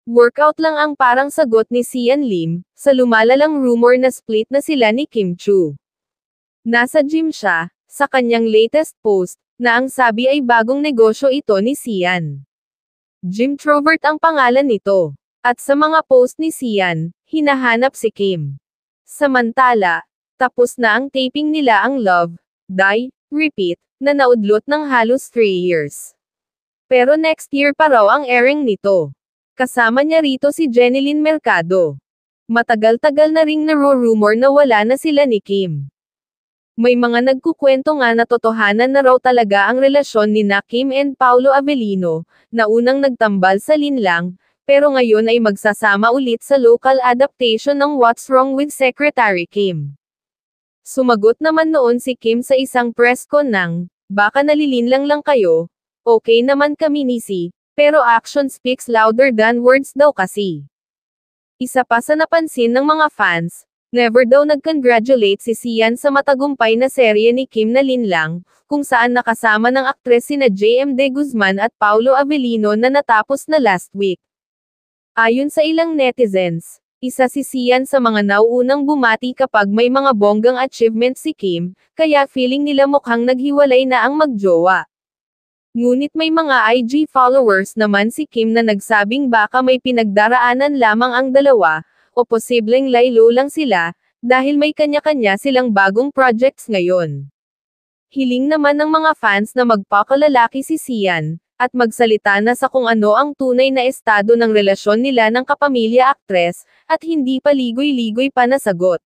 Workout lang ang parang sagot ni Sian Lim, sa lumalalang rumor na split na sila ni Kim Chu. Nasa gym siya, sa kanyang latest post, na ang sabi ay bagong negosyo ito ni Sian. Gymtrovert ang pangalan nito. At sa mga post ni Sian, hinahanap si Kim. Samantala, tapos na ang taping nila ang Love, Die, Repeat, na naudlot ng halos 3 years. Pero next year pa raw ang airing nito. Kasama niya rito si Jeneline Mercado. Matagal-tagal na ring naro-rumor na wala na sila ni Kim. May mga nagkukwento nga na totohanan na raw talaga ang relasyon ni na Kim and Paolo Avellino, na unang nagtambal sa linlang, pero ngayon ay magsasama ulit sa local adaptation ng What's Wrong with Secretary Kim. Sumagot naman noon si Kim sa isang press con ng, baka nalilinlang lang kayo, okay naman kami ni Si, pero action speaks louder than words daw kasi. Isa pa sa napansin ng mga fans, never daw nag-congratulate si Sian sa matagumpay na serye ni Kim na Linlang, kung saan nakasama ng aktres sina JM De Guzman at Paolo Avellino na natapos na last week. Ayon sa ilang netizens, isa si Sian sa mga nauunang bumati kapag may mga bonggang achievement si Kim, kaya feeling nila mukhang naghiwalay na ang magjowa. Ngunit may mga IG followers naman si Kim na nagsabing baka may pinagdaraanan lamang ang dalawa, o posibleng laylo lang sila, dahil may kanya-kanya silang bagong projects ngayon. Hiling naman ng mga fans na magpakalalaki si Sian, at magsalita na sa kung ano ang tunay na estado ng relasyon nila ng kapamilya aktres, at hindi paligoy-ligoy pa na sagot.